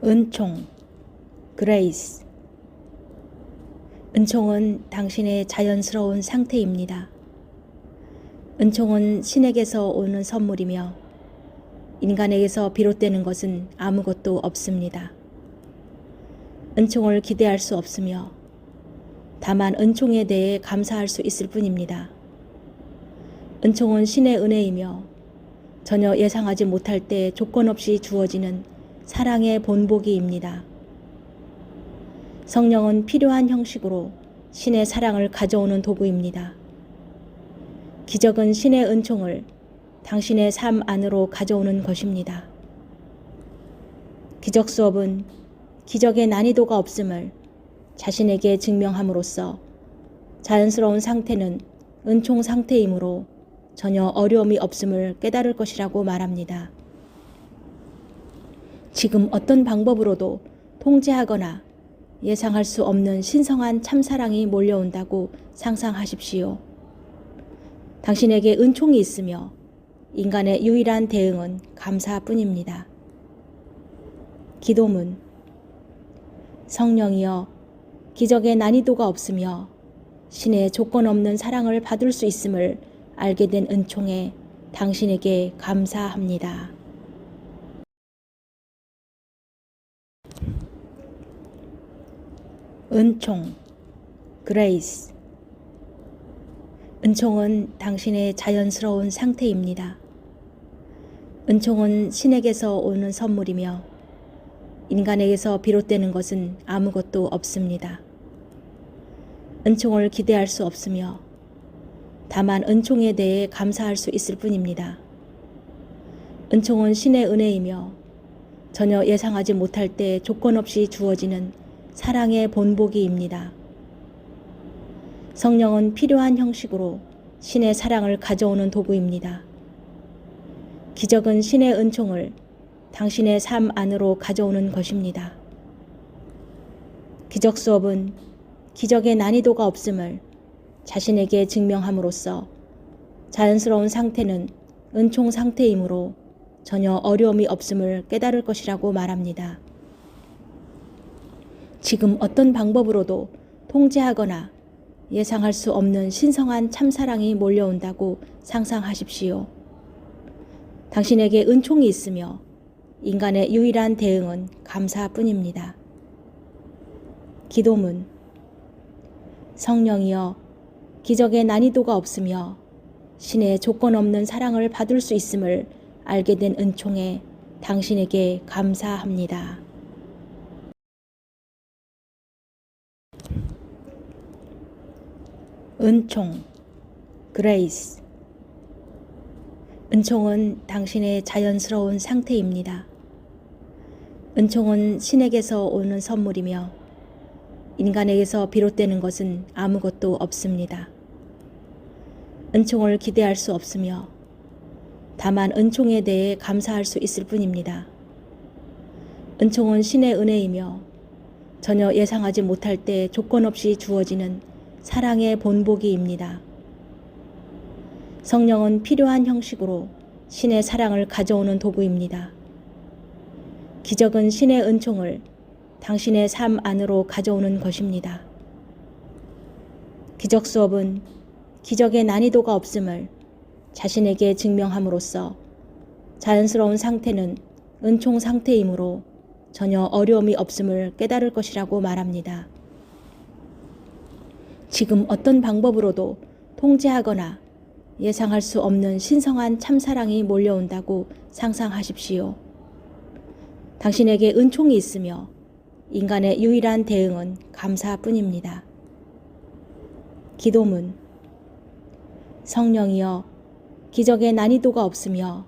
은총, 그레이스. 은총은 당신의 자연스러운 상태입니다. 은총은 신에게서 오는 선물이며 인간에게서 비롯되는 것은 아무것도 없습니다. 은총을 기대할 수 없으며 다만 은총에 대해 감사할 수 있을 뿐입니다. 은총은 신의 은혜이며 전혀 예상하지 못할 때 조건 없이 주어지는 사랑의 본보기입니다. 성령은 필요한 형식으로 신의 사랑을 가져오는 도구입니다. 기적은 신의 은총을 당신의 삶 안으로 가져오는 것입니다. 기적 수업은 기적의 난이도가 없음을 자신에게 증명함으로써 자연스러운 상태는 은총 상태이므로 전혀 어려움이 없음을 깨달을 것이라고 말합니다. 지금 어떤 방법으로도 통제하거나 예상할 수 없는 신성한 참사랑이 몰려온다고 상상하십시오. 당신에게 은총이 있으며 인간의 유일한 대응은 감사뿐입니다. 기도문. 성령이여, 기적의 난이도가 없으며 신의 조건 없는 사랑을 받을 수 있음을 알게 된 은총에 당신에게 감사합니다. 은총, 그레이스. 은총은 당신의 자연스러운 상태입니다. 은총은 신에게서 오는 선물이며 인간에게서 비롯되는 것은 아무것도 없습니다. 은총을 기대할 수 없으며 다만 은총에 대해 감사할 수 있을 뿐입니다. 은총은 신의 은혜이며 전혀 예상하지 못할 때 조건 없이 주어지는 사랑의 본보기입니다. 성령은 필요한 형식으로 신의 사랑을 가져오는 도구입니다. 기적은 신의 은총을 당신의 삶 안으로 가져오는 것입니다. 기적 수업은 기적의 난이도가 없음을 자신에게 증명함으로써 자연스러운 상태는 은총 상태이므로 전혀 어려움이 없음을 깨달을 것이라고 말합니다. 지금 어떤 방법으로도 통제하거나 예상할 수 없는 신성한 참사랑이 몰려온다고 상상하십시오. 당신에게 은총이 있으며 인간의 유일한 대응은 감사뿐입니다. 기도문. 성령이여, 기적의 난이도가 없으며 신의 조건 없는 사랑을 받을 수 있음을 알게 된 은총에 당신에게 감사합니다. 은총, 그레이스. 은총은 당신의 자연스러운 상태입니다. 은총은 신에게서 오는 선물이며 인간에게서 비롯되는 것은 아무것도 없습니다. 은총을 기대할 수 없으며 다만 은총에 대해 감사할 수 있을 뿐입니다. 은총은 신의 은혜이며 전혀 예상하지 못할 때 조건 없이 주어지는 사랑의 본보기입니다. 성령은 필요한 형식으로 신의 사랑을 가져오는 도구입니다. 기적은 신의 은총을 당신의 삶 안으로 가져오는 것입니다. 기적 수업은 기적의 난이도가 없음을 자신에게 증명함으로써 자연스러운 상태는 은총 상태이므로 전혀 어려움이 없음을 깨달을 것이라고 말합니다. 지금 어떤 방법으로도 통제하거나 예상할 수 없는 신성한 참사랑이 몰려온다고 상상하십시오. 당신에게 은총이 있으며 인간의 유일한 대응은 감사뿐입니다. 기도문. 성령이여, 기적의 난이도가 없으며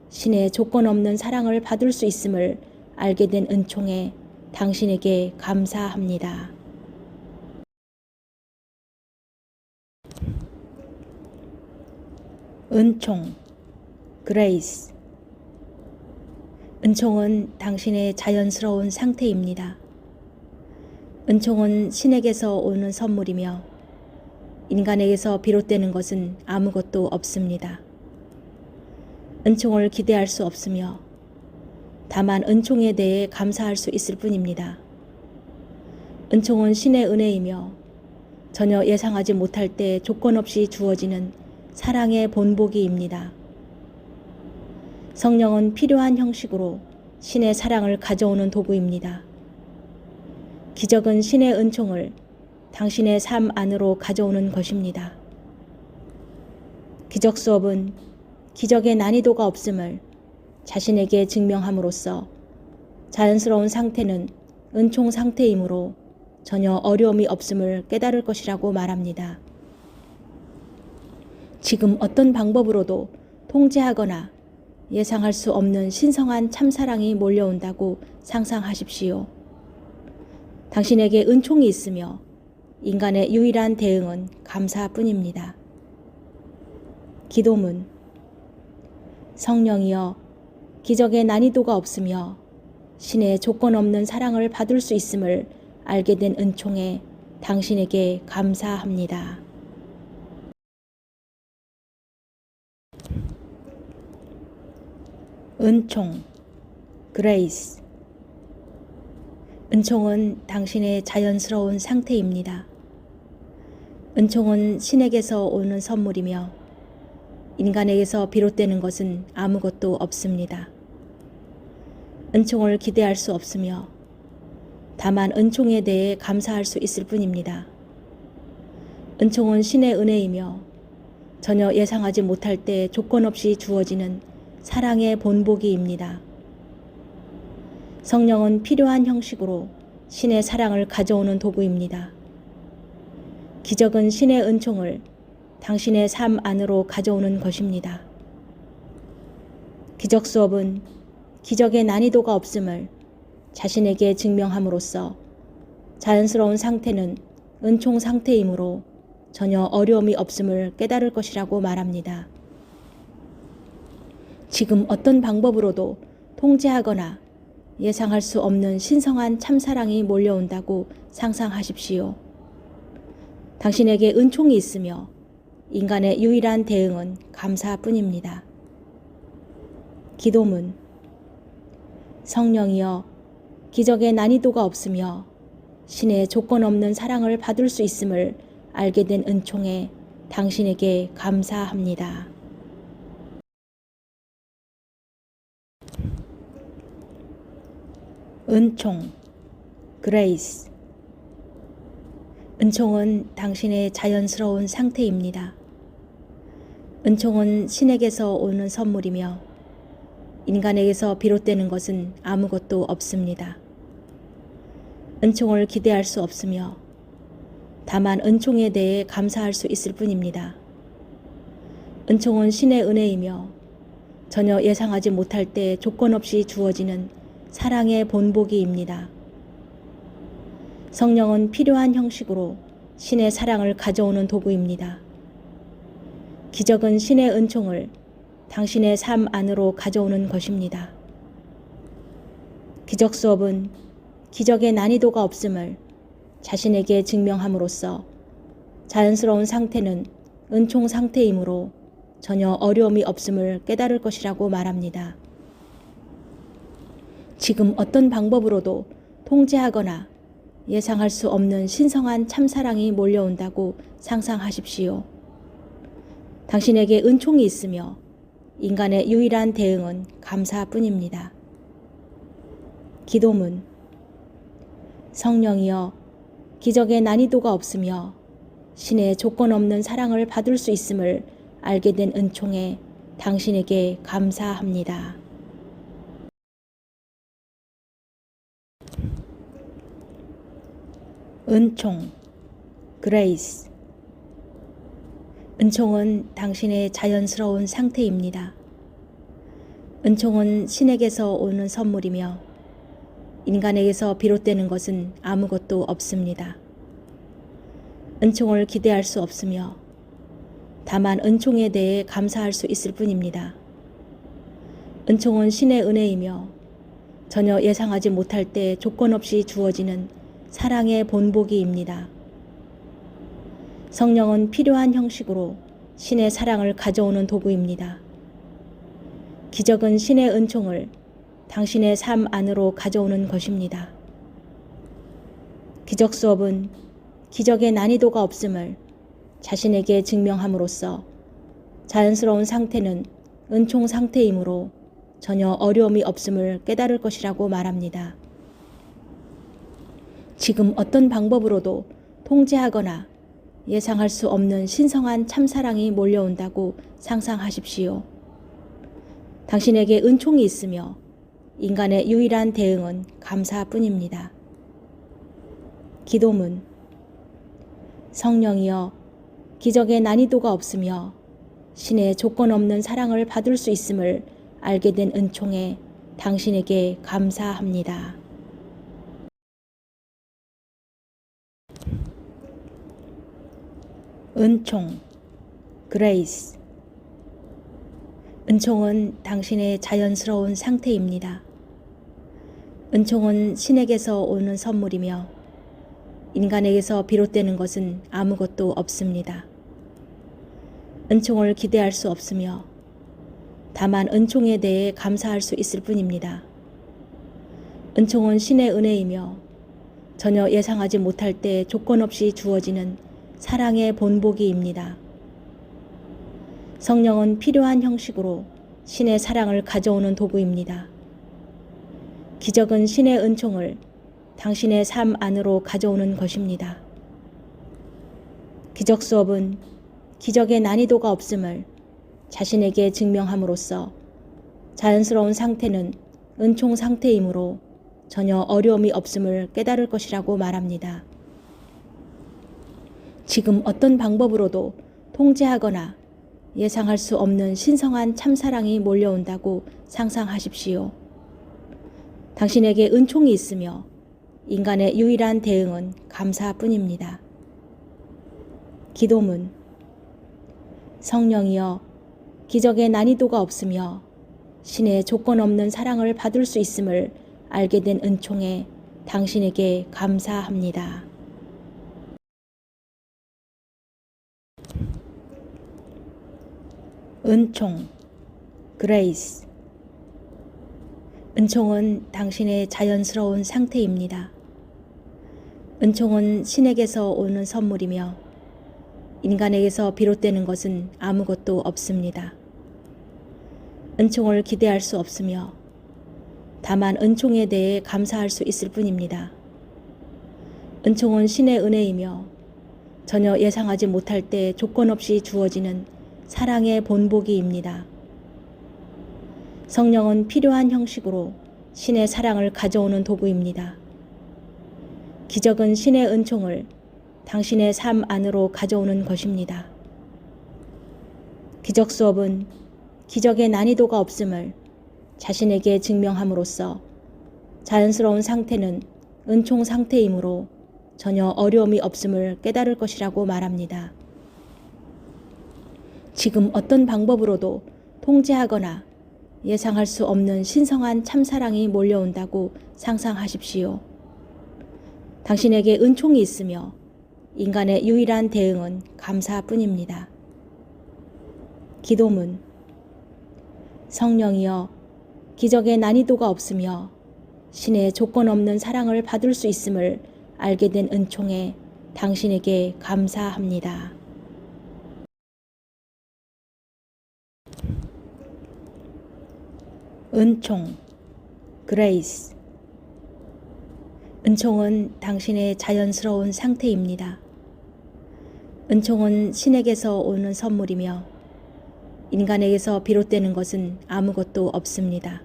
신의 조건 없는 사랑을 받을 수 있음을 알게 된 은총에 당신에게 감사합니다. 은총, 그레이스. 은총은 당신의 자연스러운 상태입니다. 은총은 신에게서 오는 선물이며 인간에게서 비롯되는 것은 아무것도 없습니다. 은총을 기대할 수 없으며 다만 은총에 대해 감사할 수 있을 뿐입니다. 은총은 신의 은혜이며 전혀 예상하지 못할 때 조건 없이 주어지는 사랑의 본보기입니다. 성령은 필요한 형식으로 신의 사랑을 가져오는 도구입니다. 기적은 신의 은총을 당신의 삶 안으로 가져오는 것입니다. 기적 수업은 기적의 난이도가 없음을 자신에게 증명함으로써 자연스러운 상태는 은총 상태이므로 전혀 어려움이 없음을 깨달을 것이라고 말합니다. 지금 어떤 방법으로도 통제하거나 예상할 수 없는 신성한 참사랑이 몰려온다고 상상하십시오. 당신에게 은총이 있으며 인간의 유일한 대응은 감사뿐입니다. 기도문. 성령이여, 기적의 난이도가 없으며 신의 조건 없는 사랑을 받을 수 있음을 알게 된 은총에 당신에게 감사합니다. 은총, 그레이스. 은총은 당신의 자연스러운 상태입니다. 은총은 신에게서 오는 선물이며 인간에게서 비롯되는 것은 아무것도 없습니다. 은총을 기대할 수 없으며 다만 은총에 대해 감사할 수 있을 뿐입니다. 은총은 신의 은혜이며 전혀 예상하지 못할 때 조건 없이 주어지는 사랑의 본보기입니다. 성령은 필요한 형식으로 신의 사랑을 가져오는 도구입니다. 기적은 신의 은총을 당신의 삶 안으로 가져오는 것입니다. 기적 수업은 기적의 난이도가 없음을 자신에게 증명함으로써 자연스러운 상태는 은총 상태이므로 전혀 어려움이 없음을 깨달을 것이라고 말합니다. 지금 어떤 방법으로도 통제하거나 예상할 수 없는 신성한 참사랑이 몰려온다고 상상하십시오. 당신에게 은총이 있으며 인간의 유일한 대응은 감사뿐입니다. 기도문. 성령이여, 기적의 난이도가 없으며 신의 조건 없는 사랑을 받을 수 있음을 알게 된 은총에 당신에게 감사합니다. 은총, 그레이스. 은총은 당신의 자연스러운 상태입니다. 은총은 신에게서 오는 선물이며 인간에게서 비롯되는 것은 아무것도 없습니다. 은총을 기대할 수 없으며 다만 은총에 대해 감사할 수 있을 뿐입니다. 은총은 신의 은혜이며 전혀 예상하지 못할 때 조건 없이 주어지는 사랑의 본보기입니다. 성령은 필요한 형식으로 신의 사랑을 가져오는 도구입니다. 기적은 신의 은총을 당신의 삶 안으로 가져오는 것입니다. 기적 수업은 기적의 난이도가 없음을 자신에게 증명함으로써 자연스러운 상태는 은총 상태이므로 전혀 어려움이 없음을 깨달을 것이라고 말합니다. 지금 어떤 방법으로도 통제하거나 예상할 수 없는 신성한 참사랑이 몰려온다고 상상하십시오. 당신에게 은총이 있으며 인간의 유일한 대응은 감사뿐입니다. 기도문. 성령이여, 기적의 난이도가 없으며 신의 조건 없는 사랑을 받을 수 있음을 알게 된 은총에 당신에게 감사합니다. 은총, 그레이스. 은총은 당신의 자연스러운 상태입니다. 은총은 신에게서 오는 선물이며 인간에게서 비롯되는 것은 아무것도 없습니다. 은총을 기대할 수 없으며 다만 은총에 대해 감사할 수 있을 뿐입니다. 은총은 신의 은혜이며 전혀 예상하지 못할 때 조건 없이 주어지는 사랑의 본보기입니다. 성령은 필요한 형식으로 신의 사랑을 가져오는 도구입니다. 기적은 신의 은총을 당신의 삶 안으로 가져오는 것입니다. 기적 수업은 기적의 난이도가 없음을 자신에게 증명함으로써 자연스러운 상태는 은총 상태이므로 전혀 어려움이 없음을 깨달을 것이라고 말합니다. 지금 어떤 방법으로도 통제하거나 예상할 수 없는 신성한 참사랑이 몰려온다고 상상하십시오. 당신에게 은총이 있으며 인간의 유일한 대응은 감사뿐입니다. 기도문. 성령이여, 기적의 난이도가 없으며 신의 조건 없는 사랑을 받을 수 있음을 알게 된 은총에 당신에게 감사합니다. 은총, 그레이스. 은총은 당신의 자연스러운 상태입니다. 은총은 신에게서 오는 선물이며 인간에게서 비롯되는 것은 아무것도 없습니다. 은총을 기대할 수 없으며 다만 은총에 대해 감사할 수 있을 뿐입니다. 은총은 신의 은혜이며 전혀 예상하지 못할 때 조건 없이 주어지는 사랑의 본보기입니다. 성령은 필요한 형식으로 신의 사랑을 가져오는 도구입니다. 기적은 신의 은총을 당신의 삶 안으로 가져오는 것입니다. 기적 수업은 기적의 난이도가 없음을 자신에게 증명함으로써 자연스러운 상태는 은총 상태이므로 전혀 어려움이 없음을 깨달을 것이라고 말합니다. 지금 어떤 방법으로도 통제하거나 예상할 수 없는 신성한 참사랑이 몰려온다고 상상하십시오. 당신에게 은총이 있으며 인간의 유일한 대응은 감사뿐입니다. 기도문. 성령이여, 기적의 난이도가 없으며 신의 조건 없는 사랑을 받을 수 있음을 알게 된 은총에 당신에게 감사합니다. 은총, 그레이스. 은총은 당신의 자연스러운 상태입니다. 은총은 신에게서 오는 선물이며 인간에게서 비롯되는 것은 아무것도 없습니다. 은총을 기대할 수 없으며 다만 은총에 대해 감사할 수 있을 뿐입니다. 은총은 신의 은혜이며 전혀 예상하지 못할 때 조건 없이 주어지는 사랑의 본보기입니다. 성령은 필요한 형식으로 신의 사랑을 가져오는 도구입니다. 기적은 신의 은총을 당신의 삶 안으로 가져오는 것입니다. 기적 수업은 기적의 난이도가 없음을 자신에게 증명함으로써 자연스러운 상태는 은총 상태이므로 전혀 어려움이 없음을 깨달을 것이라고 말합니다. 지금 어떤 방법으로도 통제하거나 예상할 수 없는 신성한 참사랑이 몰려온다고 상상하십시오. 당신에게 은총이 있으며 인간의 유일한 대응은 감사뿐입니다. 기도문. 성령이여, 기적의 난이도가 없으며 신의 조건 없는 사랑을 받을 수 있음을 알게 된 은총에 당신에게 감사합니다. 은총, 그레이스. 은총은 당신의 자연스러운 상태입니다. 은총은 신에게서 오는 선물이며 인간에게서 비롯되는 것은 아무것도 없습니다.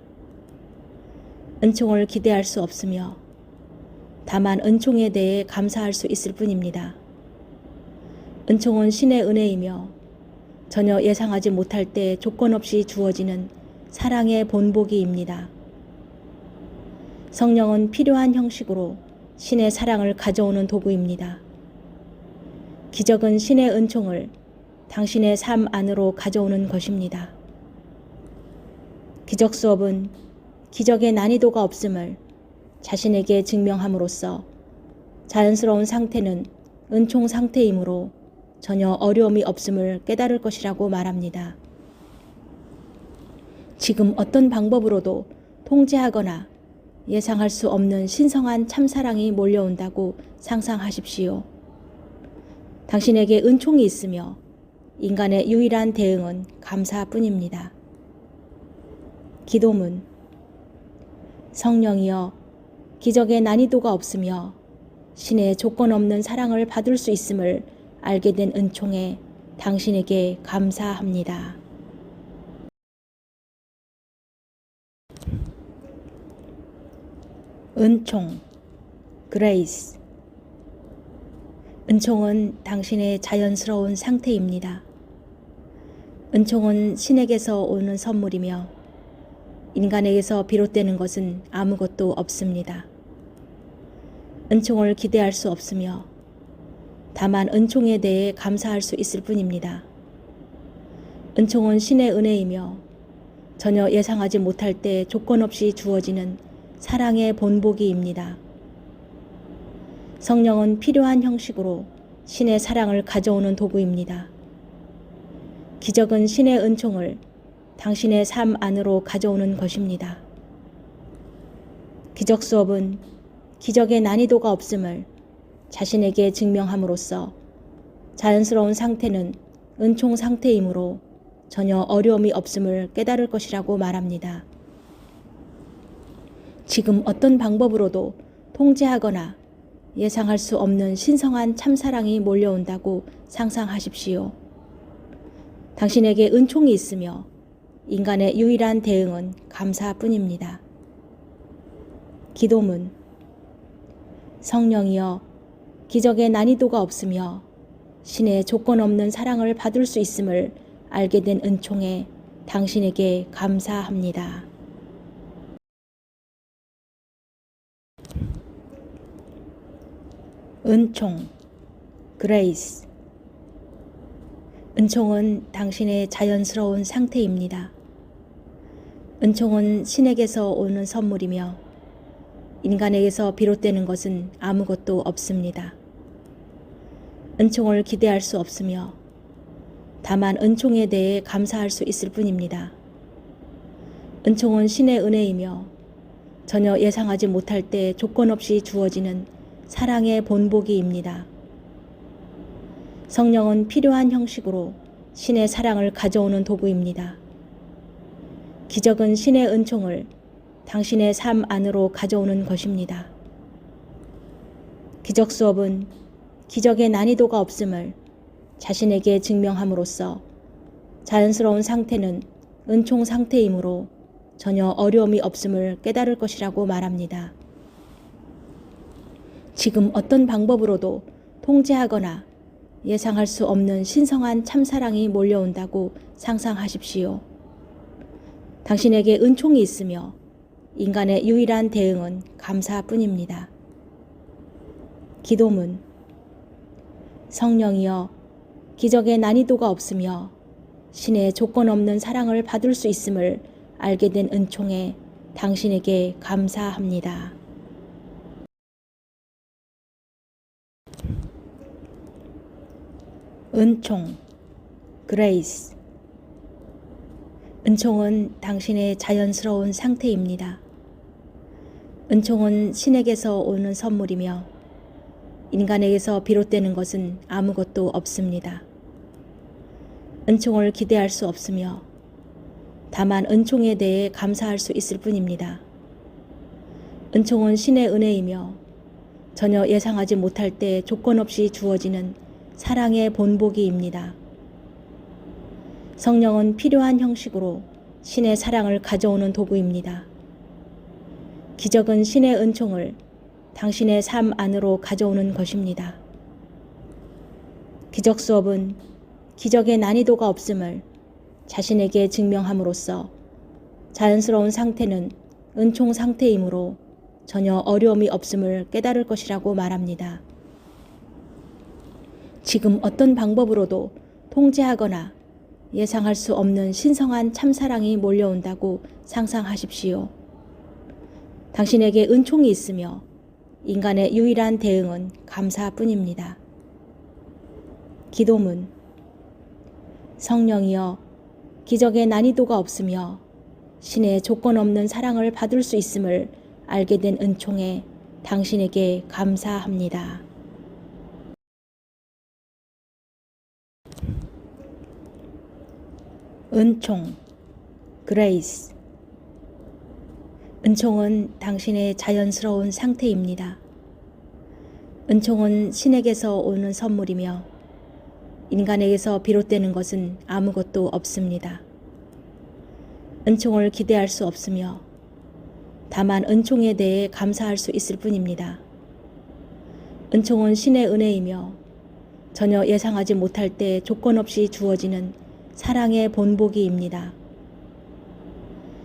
은총을 기대할 수 없으며 다만 은총에 대해 감사할 수 있을 뿐입니다. 은총은 신의 은혜이며 전혀 예상하지 못할 때 조건 없이 주어지는 사랑의 본보기입니다. 성령은 필요한 형식으로 신의 사랑을 가져오는 도구입니다. 기적은 신의 은총을 당신의 삶 안으로 가져오는 것입니다. 기적 수업은 기적의 난이도가 없음을 자신에게 증명함으로써 자연스러운 상태는 은총 상태이므로 전혀 어려움이 없음을 깨달을 것이라고 말합니다. 지금 어떤 방법으로도 통제하거나 예상할 수 없는 신성한 참사랑이 몰려온다고 상상하십시오. 당신에게 은총이 있으며 인간의 유일한 대응은 감사뿐입니다. 기도문. 성령이여, 기적의 난이도가 없으며 신의 조건 없는 사랑을 받을 수 있음을 알게 된 은총에 당신에게 감사합니다. 은총, 그레이스. 은총은 당신의 자연스러운 상태입니다. 은총은 신에게서 오는 선물이며 인간에게서 비롯되는 것은 아무것도 없습니다. 은총을 기대할 수 없으며 다만 은총에 대해 감사할 수 있을 뿐입니다. 은총은 신의 은혜이며 전혀 예상하지 못할 때 조건 없이 주어지는 사랑의 본보기입니다. 성령은 필요한 형식으로 신의 사랑을 가져오는 도구입니다. 기적은 신의 은총을 당신의 삶 안으로 가져오는 것입니다. 기적 수업은 기적의 난이도가 없음을 자신에게 증명함으로써 자연스러운 상태는 은총 상태이므로 전혀 어려움이 없음을 깨달을 것이라고 말합니다. 지금 어떤 방법으로도 통제하거나 예상할 수 없는 신성한 참사랑이 몰려온다고 상상하십시오. 당신에게 은총이 있으며 인간의 유일한 대응은 감사뿐입니다. 기도문. 성령이여, 기적의 난이도가 없으며 신의 조건 없는 사랑을 받을 수 있음을 알게 된 은총에 당신에게 감사합니다. 은총, 그레이스. 은총은 당신의 자연스러운 상태입니다. 은총은 신에게서 오는 선물이며 인간에게서 비롯되는 것은 아무것도 없습니다. 은총을 기대할 수 없으며 다만 은총에 대해 감사할 수 있을 뿐입니다. 은총은 신의 은혜이며 전혀 예상하지 못할 때 조건 없이 주어지는 사랑의 본보기입니다. 성령은 필요한 형식으로 신의 사랑을 가져오는 도구입니다. 기적은 신의 은총을 당신의 삶 안으로 가져오는 것입니다. 기적 수업은 기적의 난이도가 없음을 자신에게 증명함으로써 자연스러운 상태는 은총 상태이므로 전혀 어려움이 없음을 깨달을 것이라고 말합니다. 지금 어떤 방법으로도 통제하거나 예상할 수 없는 신성한 참사랑이 몰려온다고 상상하십시오. 당신에게 은총이 있으며 인간의 유일한 대응은 감사뿐입니다. 기도문. 성령이여, 기적의 난이도가 없으며 신의 조건 없는 사랑을 받을 수 있음을 알게 된 은총에 당신에게 감사합니다. 은총, 그레이스. 은총은 당신의 자연스러운 상태입니다. 은총은 신에게서 오는 선물이며 인간에게서 비롯되는 것은 아무것도 없습니다. 은총을 기대할 수 없으며 다만 은총에 대해 감사할 수 있을 뿐입니다. 은총은 신의 은혜이며 전혀 예상하지 못할 때 조건 없이 주어지는 사랑의 본보기입니다. 성령은 필요한 형식으로 신의 사랑을 가져오는 도구입니다. 기적은 신의 은총을 당신의 삶 안으로 가져오는 것입니다. 기적 수업은 기적의 난이도가 없음을 자신에게 증명함으로써 자연스러운 상태는 은총 상태이므로 전혀 어려움이 없음을 깨달을 것이라고 말합니다. 지금 어떤 방법으로도 통제하거나 예상할 수 없는 신성한 참사랑이 몰려온다고 상상하십시오. 당신에게 은총이 있으며 인간의 유일한 대응은 감사뿐입니다. 기도문. 성령이여, 기적의 난이도가 없으며 신의 조건 없는 사랑을 받을 수 있음을 알게 된 은총에 당신에게 감사합니다. 은총, 그레이스. 은총은 당신의 자연스러운 상태입니다. 은총은 신에게서 오는 선물이며 인간에게서 비롯되는 것은 아무것도 없습니다. 은총을 기대할 수 없으며 다만 은총에 대해 감사할 수 있을 뿐입니다. 은총은 신의 은혜이며 전혀 예상하지 못할 때 조건 없이 주어지는 사랑의 본보기입니다.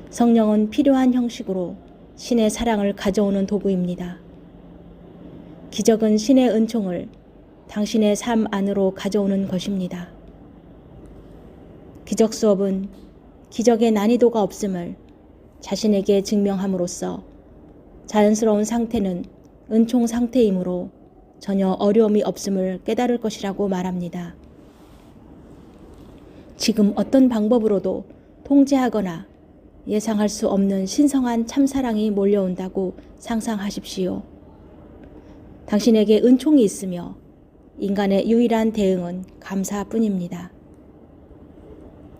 성령은 필요한 형식으로 신의 사랑을 가져오는 도구입니다. 기적은 신의 은총을 당신의 삶 안으로 가져오는 것입니다. 기적 수업은 기적의 난이도가 없음을 자신에게 증명함으로써 자연스러운 상태는 은총 상태이므로 전혀 어려움이 없음을 깨달을 것이라고 말합니다. 지금 어떤 방법으로도 통제하거나 예상할 수 없는 신성한 참사랑이 몰려온다고 상상하십시오. 당신에게 은총이 있으며 인간의 유일한 대응은 감사뿐입니다.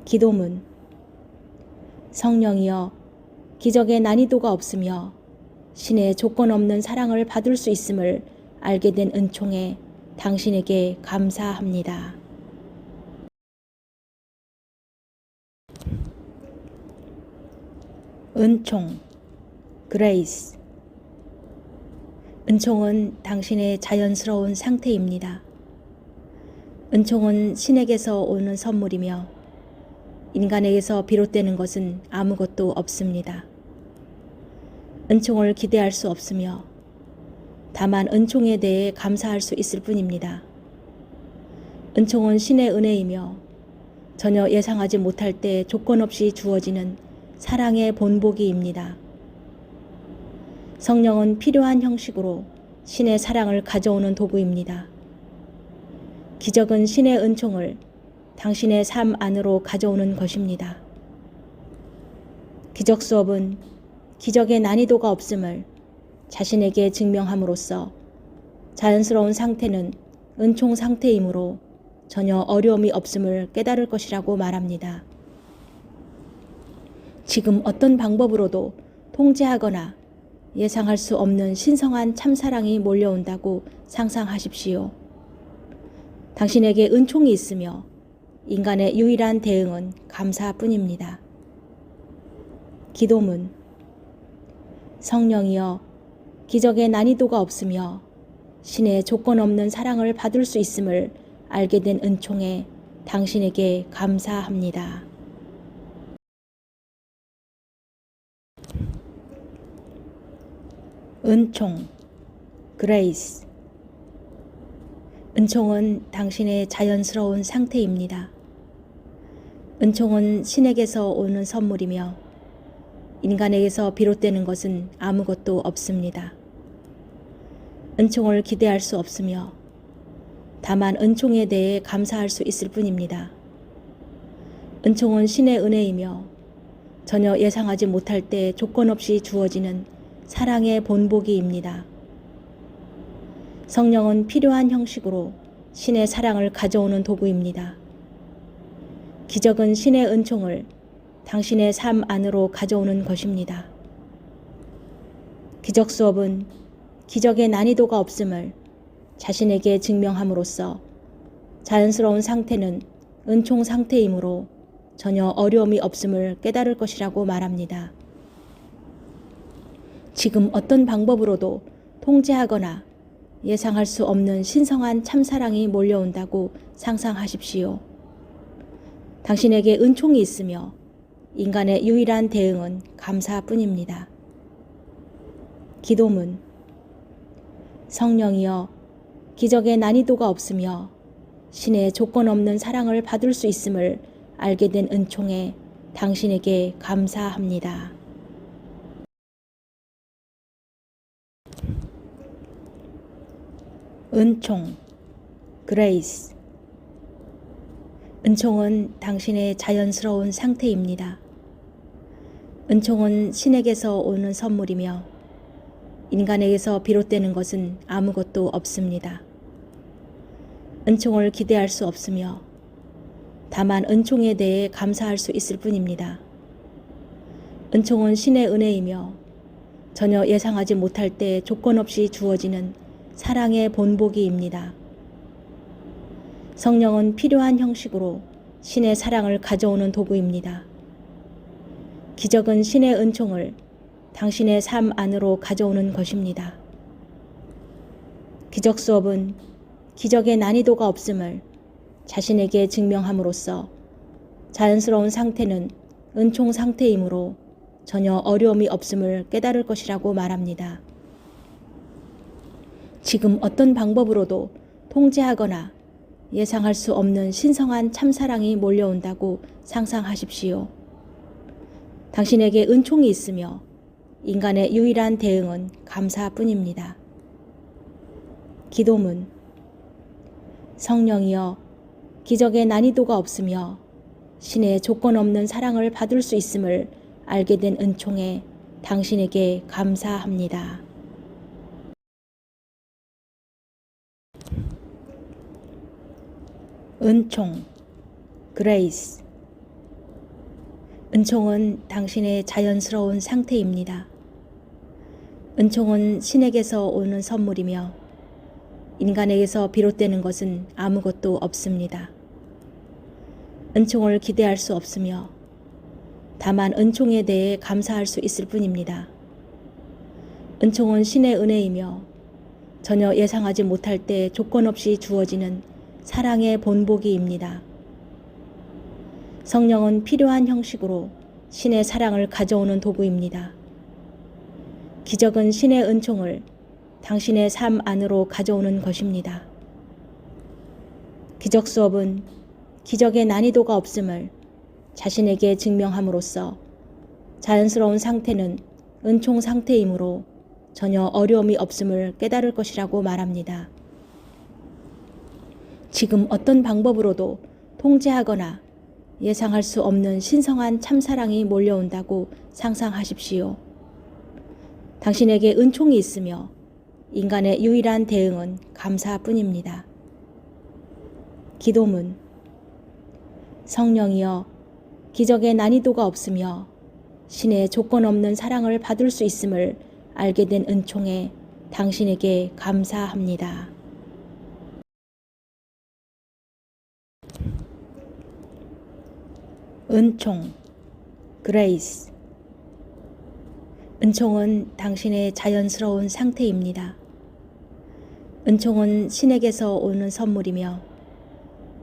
기도문. 성령이여, 기적의 난이도가 없으며 신의 조건 없는 사랑을 받을 수 있음을 알게 된 은총에 당신에게 감사합니다. 은총, 그레이스. 은총은 당신의 자연스러운 상태입니다. 은총은 신에게서 오는 선물이며 인간에게서 비롯되는 것은 아무것도 없습니다. 은총을 기대할 수 없으며 다만 은총에 대해 감사할 수 있을 뿐입니다. 은총은 신의 은혜이며 전혀 예상하지 못할 때 조건 없이 주어지는 사랑의 본보기입니다. 성령은 필요한 형식으로 신의 사랑을 가져오는 도구입니다. 기적은 신의 은총을 당신의 삶 안으로 가져오는 것입니다. 기적 수업은 기적의 난이도가 없음을 자신에게 증명함으로써 자연스러운 상태는 은총 상태이므로 전혀 어려움이 없음을 깨달을 것이라고 말합니다. 지금 어떤 방법으로도 통제하거나 예상할 수 없는 신성한 참사랑이 몰려온다고 상상하십시오. 당신에게 은총이 있으며 인간의 유일한 대응은 감사뿐입니다. 기도문. 성령이여, 기적의 난이도가 없으며 신의 조건 없는 사랑을 받을 수 있음을 알게 된 은총에 당신에게 감사합니다. 은총, 그레이스. 은총은 당신의 자연스러운 상태입니다. 은총은 신에게서 오는 선물이며 인간에게서 비롯되는 것은 아무것도 없습니다. 은총을 기대할 수 없으며 다만 은총에 대해 감사할 수 있을 뿐입니다. 은총은 신의 은혜이며 전혀 예상하지 못할 때 조건 없이 주어지는 사랑의 본보기입니다. 성령은 필요한 형식으로 신의 사랑을 가져오는 도구입니다. 기적은 신의 은총을 당신의 삶 안으로 가져오는 것입니다. 기적 수업은 기적의 난이도가 없음을 자신에게 증명함으로써 자연스러운 상태는 은총 상태이므로 전혀 어려움이 없음을 깨달을 것이라고 말합니다. 지금 어떤 방법으로도 통제하거나 예상할 수 없는 신성한 참사랑이 몰려온다고 상상하십시오. 당신에게 은총이 있으며 인간의 유일한 대응은 감사뿐입니다. 기도문. 성령이여, 기적의 난이도가 없으며 신의 조건 없는 사랑을 받을 수 있음을 알게 된 은총에 당신에게 감사합니다. 은총, 그레이스. 은총은 당신의 자연스러운 상태입니다. 은총은 신에게서 오는 선물이며 인간에게서 비롯되는 것은 아무것도 없습니다. 은총을 기대할 수 없으며 다만 은총에 대해 감사할 수 있을 뿐입니다. 은총은 신의 은혜이며 전혀 예상하지 못할 때 조건 없이 주어지는 사랑의 본보기입니다. 성령은 필요한 형식으로 신의 사랑을 가져오는 도구입니다. 기적은 신의 은총을 당신의 삶 안으로 가져오는 것입니다. 기적 수업은 기적의 난이도가 없음을 자신에게 증명함으로써 자연스러운 상태는 은총 상태이므로 전혀 어려움이 없음을 깨달을 것이라고 말합니다. 지금 어떤 방법으로도 통제하거나 예상할 수 없는 신성한 참사랑이 몰려온다고 상상하십시오. 당신에게 은총이 있으며 인간의 유일한 대응은 감사뿐입니다. 기도문. 성령이여, 기적의 난이도가 없으며 신의 조건 없는 사랑을 받을 수 있음을 알게 된 은총에 당신에게 감사합니다. 은총, 그레이스. 은총은 당신의 자연스러운 상태입니다. 은총은 신에게서 오는 선물이며 인간에게서 비롯되는 것은 아무것도 없습니다. 은총을 기대할 수 없으며 다만 은총에 대해 감사할 수 있을 뿐입니다. 은총은 신의 은혜이며 전혀 예상하지 못할 때 조건 없이 주어지는 사랑의 본보기입니다. 성령은 필요한 형식으로 신의 사랑을 가져오는 도구입니다. 기적은 신의 은총을 당신의 삶 안으로 가져오는 것입니다. 기적 수업은 기적의 난이도가 없음을 자신에게 증명함으로써 자연스러운 상태는 은총 상태이므로 전혀 어려움이 없음을 깨달을 것이라고 말합니다. 지금 어떤 방법으로도 통제하거나 예상할 수 없는 신성한 참사랑이 몰려온다고 상상하십시오. 당신에게 은총이 있으며 인간의 유일한 대응은 감사뿐입니다. 기도문. 성령이여, 기적의 난이도가 없으며 신의 조건 없는 사랑을 받을 수 있음을 알게 된 은총에 당신에게 감사합니다. 은총, 그레이스. 은총은 당신의 자연스러운 상태입니다. 은총은 신에게서 오는 선물이며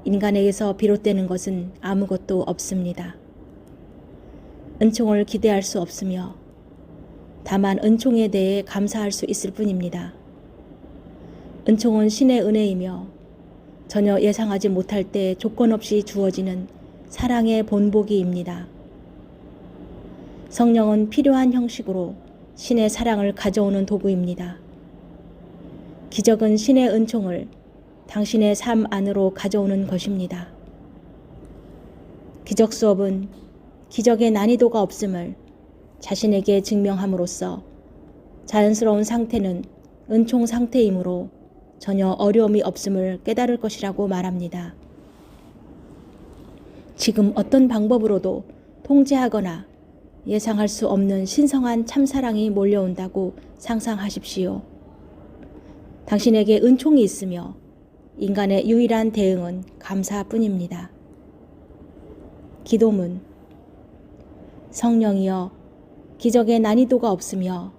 인간에게서 비롯되는 것은 아무것도 없습니다. 은총을 기대할 수 없으며 다만 은총에 대해 감사할 수 있을 뿐입니다. 은총은 신의 은혜이며 전혀 예상하지 못할 때 조건 없이 주어지는 사랑의 본보기입니다. 성령은 필요한 형식으로 신의 사랑을 가져오는 도구입니다. 기적은 신의 은총을 당신의 삶 안으로 가져오는 것입니다. 기적 수업은 기적의 난이도가 없음을 자신에게 증명함으로써 자연스러운 상태는 은총 상태이므로 전혀 어려움이 없음을 깨달을 것이라고 말합니다. 지금 어떤 방법으로도 통제하거나 예상할 수 없는 신성한 참사랑이 몰려온다고 상상하십시오. 당신에게 은총이 있으며 인간의 유일한 대응은 감사뿐입니다. 기도문. 성령이여, 기적의 난이도가 없으며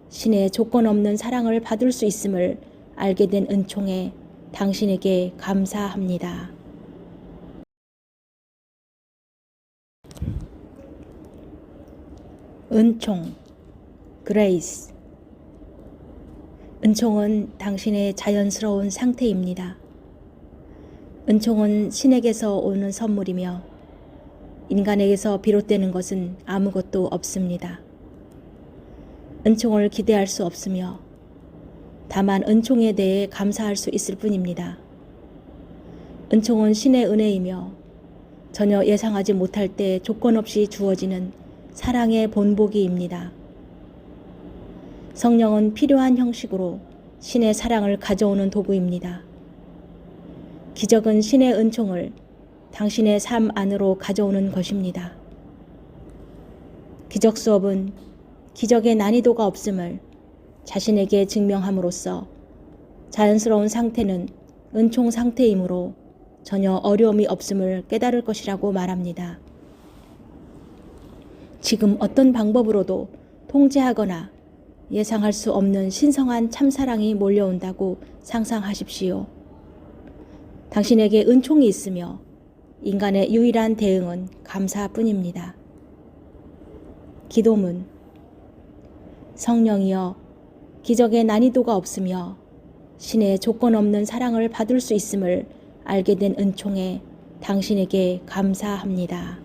신의 조건 없는 사랑을 받을 수 있음을 알게 된 은총에 당신에게 감사합니다. 은총, 그레이스. 은총은 당신의 자연스러운 상태입니다. 은총은 신에게서 오는 선물이며 인간에게서 비롯되는 것은 아무것도 없습니다. 은총을 기대할 수 없으며 다만 은총에 대해 감사할 수 있을 뿐입니다. 은총은 신의 은혜이며 전혀 예상하지 못할 때 조건 없이 주어지는 사랑의 본보기입니다. 성령은 필요한 형식으로 신의 사랑을 가져오는 도구입니다. 기적은 신의 은총을 당신의 삶 안으로 가져오는 것입니다. 기적 수업은 기적의 난이도가 없음을 자신에게 증명함으로써 자연스러운 상태는 은총 상태이므로 전혀 어려움이 없음을 깨달을 것이라고 말합니다. 지금 어떤 방법으로도 통제하거나 예상할 수 없는 신성한 참사랑이 몰려온다고 상상하십시오. 당신에게 은총이 있으며 인간의 유일한 대응은 감사뿐입니다. 기도문. 성령이여, 기적의 난이도가 없으며 신의 조건 없는 사랑을 받을 수 있음을 알게 된 은총에 당신에게 감사합니다.